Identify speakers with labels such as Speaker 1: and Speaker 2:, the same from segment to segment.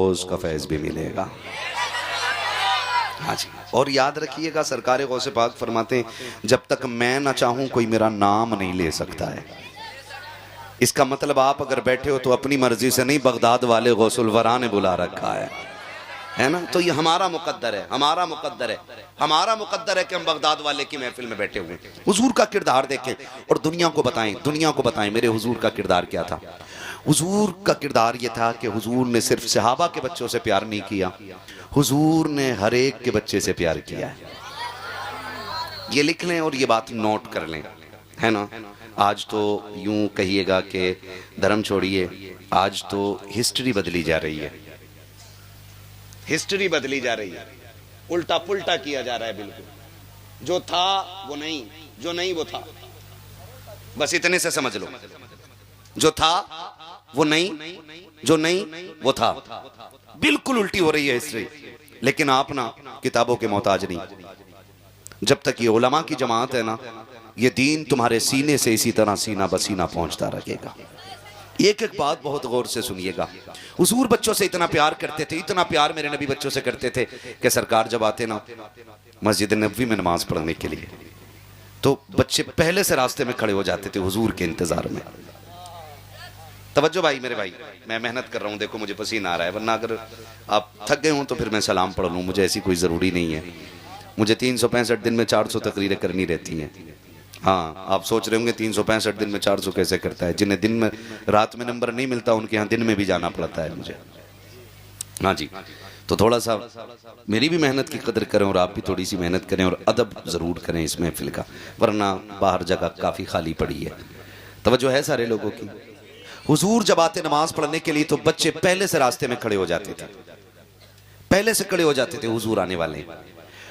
Speaker 1: उसका फैज़ भी मिलेगा। हाँ जी, और याद रखिएगा सरकार गौसे पाक फरमाते हैं जब तक मैं ना चाहूँ कोई मेरा नाम नहीं ले सकता है। इसका मतलब आप अगर बैठे हो तो अपनी मर्जी से नहीं, बगदाद वाले गौसुल वरा ने बुला रखा है ना। तो ये हमारा मुकद्दर है, हमारा मुकद्दर है, हमारा मुकद्दर है कि हम बगदाद वाले की महफिल में बैठे हुए हैं। हुजूर का किरदार देखें और दुनिया को बताएं, दुनिया को बताएं मेरे हुजूर का किरदार क्या था। हुजूर का किरदार ये था कि हुजूर ने सिर्फ सहाबा के बच्चों से प्यार नहीं किया, हुजूर ने हर एक के बच्चे से प्यार किया है। ये लिख लें और ये बात नोट कर लें, है ना। आज तो यूं कहिएगा कि धर्म छोड़िए, आज तो हिस्ट्री बदली जा रही है, हिस्ट्री बदली जा रही है, उल्टा पुल्टा किया जा रहा है। बिल्कुल जो था वो नहीं, जो नहीं वो था, बस इतने से समझ लो। जो था वो नहीं, जो नहीं वो था, बिल्कुल उल्टी हो रही है हिस्ट्री। लेकिन आप ना किताबों के मोहताज नहीं। जब तक ये उलमा की जमात है ना, ये दीन तुम्हारे सीने से इसी तरह सीना बसीना पहुंचता रहेगा। एक एक बात बहुत गौर से सुनिएगा। हुजूर बच्चों से इतना प्यार करते थे, इतना प्यार मेरे नबी बच्चों से करते थे कि सरकार जब आते ना मस्जिद नबवी में नमाज पढ़ने के लिए, तो बच्चे पहले से रास्ते में खड़े हो जाते थे हुजूर के इंतजार में। तवज्जो भाई, मेरे भाई, मैं मेहनत कर रहा हूँ, देखो मुझे पसीना आ रहा है, वरना अगर आप थक गए हो तो फिर मैं सलाम पढ़ लूँ, मुझे ऐसी कोई ज़रूरी नहीं है। मुझे 365 दिन में 400 तकरीरें करनी रहती हैं। हाँ, आप सोच रहे होंगे 365 दिन में 400 कैसे करता है। जिन्हें दिन में रात में नंबर नहीं मिलता उनके यहाँ दिन में भी जाना पड़ता है मुझे। हाँ जी, तो थोड़ा सा मेरी भी मेहनत की कदर करें और आप भी थोड़ी सी मेहनत करें और अदब ज़रूर करें इस महफिल का, वरना बाहर जगह काफ़ी खाली पड़ी है। तवज्जो है सारे लोगों की। हुजूर जब आते नमाज पढ़ने के लिए तो बच्चे पहले से रास्ते में खड़े हो जाते थे, पहले से खड़े हो जाते थे हुजूर आने वाले।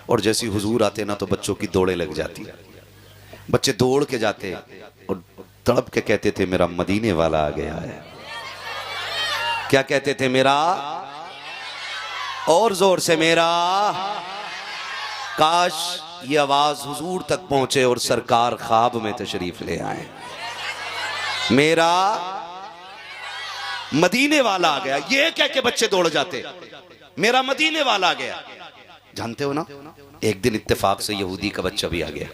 Speaker 1: और जैसे हुजूर आते ना तो बच्चों की दौड़े लग जाती, बच्चे दौड़ के जाते और तड़प के कहते थे मेरा मदीने वाला आ गया है। क्या कहते थे? मेरा, और जोर से मेरा। काश ये आवाज हुजूर तक पहुंचे और सरकार ख्वाब में तशरीफ ले आए, मेरा मदीने वाला आ गया। ये कह के बच्चे दौड़ जाते, मेरा मदीने वाला आ गया। जानते हो ना, एक दिन इत्तेफाक से यहूदी का बच्चा भी आ गया।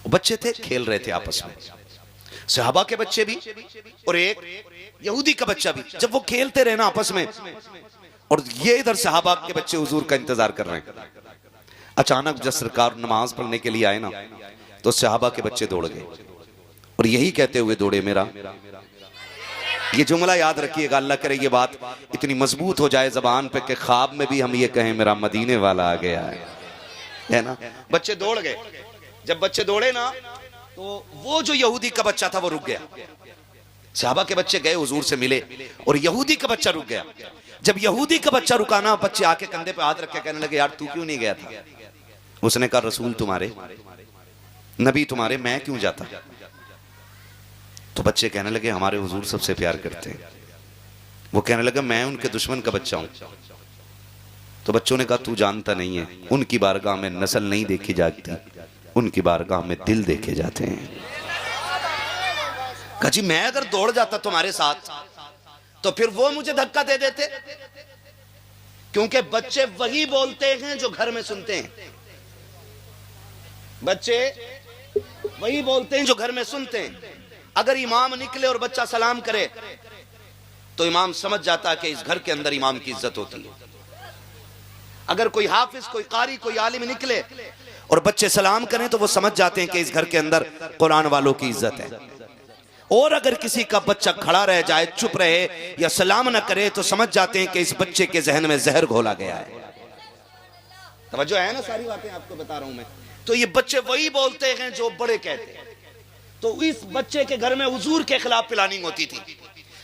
Speaker 1: बच्चे थे, खेल रहे थे आपस में, सहाबा के बच्चे भी और एक यहूदी का बच्चा भी। जब वो खेलते रहे ना आपस में, और ये इधर सहाबा के बच्चे हुजूर का इंतजार कर रहे हैं, अचानक जब सरकार नमाज पढ़ने के लिए आए ना तो सहाबा के बच्चे दौड़ गए और यही कहते हुए दौड़े मेरा। ये जुमला याद रखिएगा, अल्लाह करे ये बात इतनी मजबूत हो जाए जबान पे कि ख्वाब में भी हम ये कहें मेरा मदीने वाला आ गया है ना। बच्चे दौड़ गए। जब बच्चे दौड़े ना तो वो जो यहूदी का बच्चा था वो रुक गया। सहाबा के बच्चे गए हुजूर से मिले और यहूदी का बच्चा रुक गया। जब यहूदी का बच्चा रुका ना, बच्चे आके कंधे पे हाथ रख के कहने लगे यार तू क्यों नहीं गया था? उसने कहा रसूल तुम्हारे, नबी तुम्हारे, मैं क्यों जाता? तो बच्चे कहने लगे हमारे हुजूर सबसे प्यार करते हैं। वो कहने लगा मैं उनके दुश्मन का बच्चा हूं। तो बच्चों ने कहा तू जानता नहीं है, उनकी बारगाह में नस्ल नहीं देखी जाती, उनकी बारगाह में दिल देखे जाते हैं। कहा जी मैं अगर दौड़ जाता तुम्हारे साथ तो फिर वो मुझे धक्का दे देते, क्योंकि बच्चे वही बोलते हैं जो घर में सुनते हैं। बच्चे वही बोलते हैं जो घर में सुनते हैं। अगर इमाम निकले और बच्चा सलाम करे तो इमाम समझ जाता है कि इस घर के अंदर इमाम की इज्जत होती है। अगर कोई हाफिज, कोई कारी, कोई आलिम निकले और बच्चे सलाम करें तो वो समझ जाते हैं कि इस घर के अंदर कुरान वालों की इज्जत है। और अगर किसी का बच्चा खड़ा रह जाए, चुप रहे या सलाम न करे तो समझ जाते हैं कि इस बच्चे के जहन में जहर घोला गया है। तवज्जो है ना, सारी बातें आपको बता रहा हूं मैं। तो ये बच्चे वही बोलते हैं जो बड़े कहते हैं। तो इस बच्चे के घर में हुजूर के खिलाफ प्लानिंग होती थी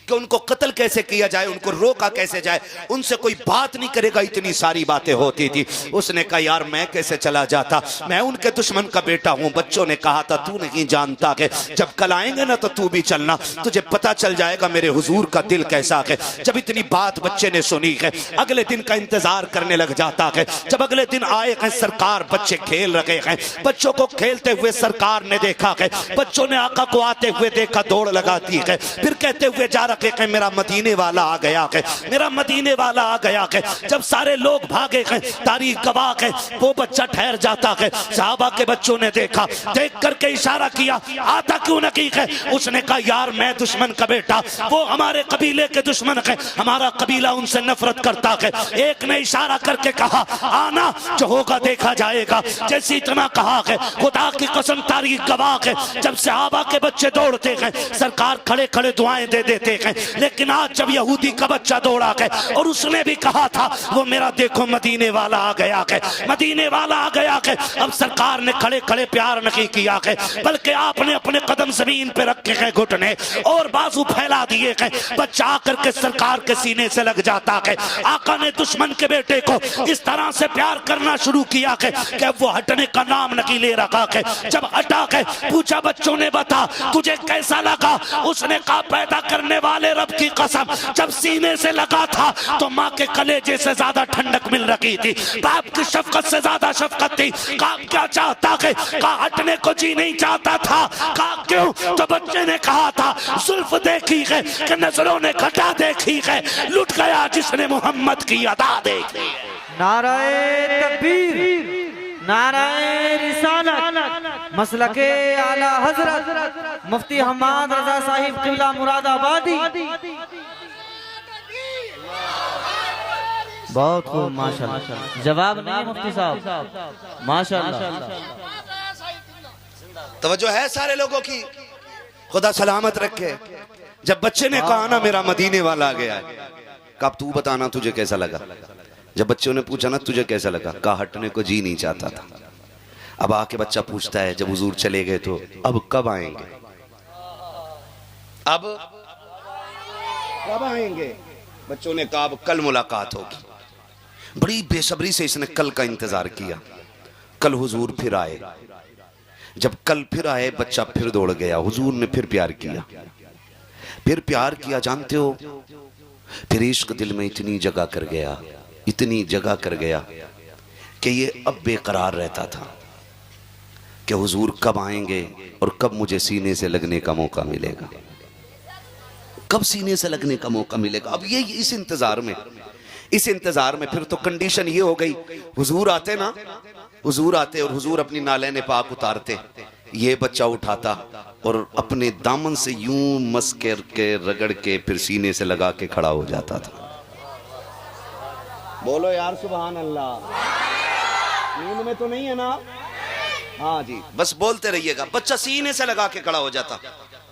Speaker 1: कि उनको कत्ल कैसे किया जाए, उनको रोका कैसे जाए, उनसे कोई बात नहीं करेगा, इतनी सारी बातें होती थी। उसने कहा यार मैं कैसे चला जाता, मैं उनके दुश्मन का बेटा हूं। बच्चों ने कहा था तू नहीं जानता कि जब कल आएंगे ना तो तू भी चलना, तुझे पता चल जाएगा मेरे हुजूर का दिल कैसा है। जब इतनी बात बच्चे ने सुनी है, अगले दिन का इंतजार करने लग जाता है। जब अगले दिन आए हैं सरकार, बच्चे खेल रहे हैं, बच्चों को खेलते हुए सरकार ने देखा है, बच्चों ने आका को आते हुए देखा, दौड़ लगा दी है। फिर कहते हुए जा प्यारा के मेरा मदीने वाला आ गया के, मेरा मदीने वाला आ गया के। जब सारे लोग भागे के, तारीख गवाह के, वो बच्चा ठहर जाता के। सहाबा के बच्चों ने देखा, देख करके इशारा किया, आता क्यों नहीं है? उसने कहा यार मैं दुश्मन का बेटा, वो हमारे कबीले के दुश्मन है, हमारा कबीला उनसे नफरत करता है। एक ने इशारा करके कहा आना, जो होगा देखा जाएगा। जैसे इतना कहा है, खुदा की कसम तारीख गवाह है, जब सहाबा के बच्चे दौड़ते हैं सरकार खड़े खड़े दुआएं दे देते हैं। लेकिन आज जब यहूदी का बच्चा दौड़ा है और उसने भी कहा था वो मेरा देखो मदीने वाला आ गया है, मदीने वाला आ गया है। अब सरकार ने खड़े खड़े प्यार नहीं किया है, बल्कि आपने अपने कदम जमीन पे रखे हैं घुटने और बाजू फैला दिए हैं। बच्चा आकर के सरकार के सीने से लग जाता है। आका ने दुश्मन के बेटे को इस तरह से प्यार करना शुरू किया है कि वो हटने का नाम नहीं ले रखा है। जब हटा है पूछा बच्चों ने बता तुझे कैसा लगा? उसने कहा पैदा करने वाले रब की कसम, जब सीने से लगा था तो माँ के कलेजे से ज्यादा ठंडक मिल रही थी, बाप की शफकत से ज्यादा शफकत थी। कहा क्या चाहता है? कहा हटने को जी नहीं चाहता था। कहा क्यों? तो बच्चे ने कहा था जुल्फ देखी है कि नजरों ने घटा देखी है, लुट गया जिसने मोहम्मद की अदा देखी।
Speaker 2: नाराए तकबीर, नाराए रिसालत, मसलके आला हजरत मुफ्ती हम्माद रजा साहिब किबला मुरादाबादी। बहुत खूब माशाल्लाह, जवाब नहीं है मुफ्ती साहब, माशाल्लाह।
Speaker 1: तवज्जो है सारे लोगों की, खुदा सलामत रखे। जब बच्चे ने कहा ना मेरा मदीने वाला आ गया है, कब तू बताना तुझे कैसा लगा? जब बच्चों ने पूछा ना तुझे कैसा लगा, कहा हटने को जी नहीं चाहता था। अब आके बच्चा पूछता है जब हुजूर चले गए तो अब कब आएंगे? अब कब आएंगे? बच्चों ने कहा अब कल मुलाकात होगी। बड़ी बेसब्री से इसने कल का इंतजार किया। कल हुजूर फिर आए। जब कल फिर आए बच्चा फिर दौड़ गया। हुजूर ने फिर प्यार किया, फिर प्यार किया। जानते हो फिर इश्क दिल में इतनी जगह कर गया, इतनी जगह कर गया कि ये अब बेकरार रहता था कि हुजूर कब आएंगे और कब मुझे सीने से लगने का मौका मिलेगा, कब सीने से लगने का मौका मिलेगा। अब ये इस इंतजार में फिर तो कंडीशन ये हो गई, हुजूर आते ना, हुजूर आते और हुजूर अपनी नालैन पाक उतारते, ये बच्चा उठाता और अपने दामन से यूं मस के रगड़ के फिर सीने से लगा के खड़ा हो जाता था। बोलो यार सुभान अल्लाह। नींद में तो नहीं है ना? हाँ जी, बस बोलते रहिएगा। बच्चा सीने से लगा के खड़ा हो जाता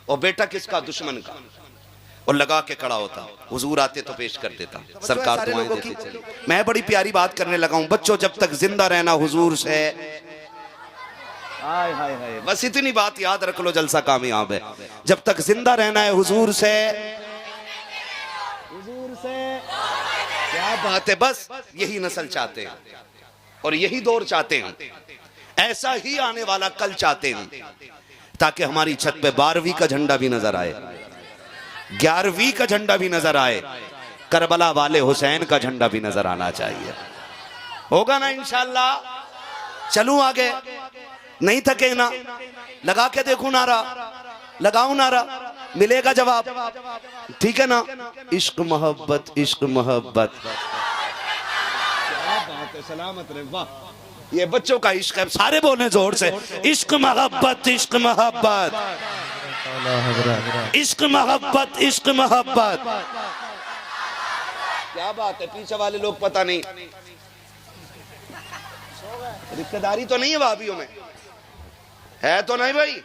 Speaker 1: और बेटा किसका? दुश्मन का, और लगा के खड़ा होता। हुजूर आते तो पेश कर देता, सरकार दुआएं देती चली। मैं बड़ी प्यारी बात करने लगा हूं बच्चों, जब तक जिंदा रहना हुजूर से, हाय हाय हाय, बस इतनी बात याद रख लो, जलसा कामयाब है। जब तक जिंदा रहना है हुजूर से, हुजूर से। क्या बात है, बस यही नस्ल चाहते हैं और यही दौर चाहते हैं, ऐसा ही आने वाला कल चाहते हैं, ताकि हमारी छत पे 12वीं का झंडा भी नजर आए, 11वीं का झंडा भी नजर आए, करबला वाले हुसैन का झंडा भी नजर आना चाहिए। होगा ना इंशाअल्लाह? चलूं आगे, नहीं थके ना, लगा के देखूं नारा, लगाऊं नारा, मिलेगा जवाब, ठीक है ना? इश्क मोहब्बत, इश्क मोहब्बत। क्या बात है, सलामत रहे। वाह, ये बच्चों का इश्क है, सारे बोले जोर से, इश्क मोहब्बत, इश्क मोहब्बत, इश्क मोहब्बत, इश्क मोहब्बत। क्या बात है, पीछे वाले लोग पता नहीं रिश्तेदारी तो नहीं है भाभीयों में, है तो नहीं भाई,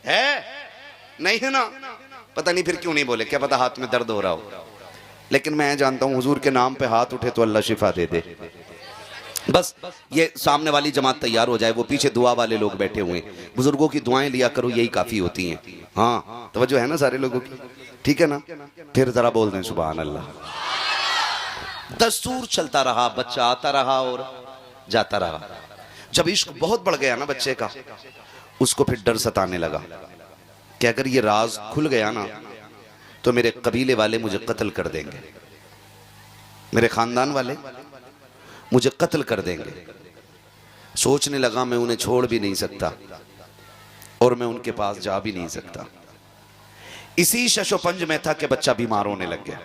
Speaker 1: है नहीं है ना? पता नहीं फिर क्यों नहीं बोले, क्या पता हाथ में दर्द हो रहा हो। लेकिन मैं जानता हूं हुजूर के नाम पे हाथ उठे तो अल्लाह शिफा दे दे। बस ये सामने वाली जमात तैयार हो जाए, वो पीछे दुआ वाले लोग बैठे हुए हैं, बुजुर्गों की दुआएं लिया करो, यही काफी होती हैं। हाँ तवज्जो है ना सारे लोगों की, ठीक है ना? फिर जरा बोल दें सुभान अल्लाह। दस्तूर चलता रहा, बच्चा आता रहा और जाता रहा। जब इश्क बहुत बढ़ गया ना बच्चे का, उसको फिर डर सताने लगा कि अगर ये राज खुल गया ना तो मेरे कबीले वाले मुझे कत्ल कर देंगे, मेरे खानदान वाले मुझे कत्ल कर देंगे। सोचने लगा मैं उन्हें छोड़ भी नहीं सकता और मैं उनके पास जा भी नहीं सकता। इसी शशोपंज में था कि बच्चा बीमार होने लग गया।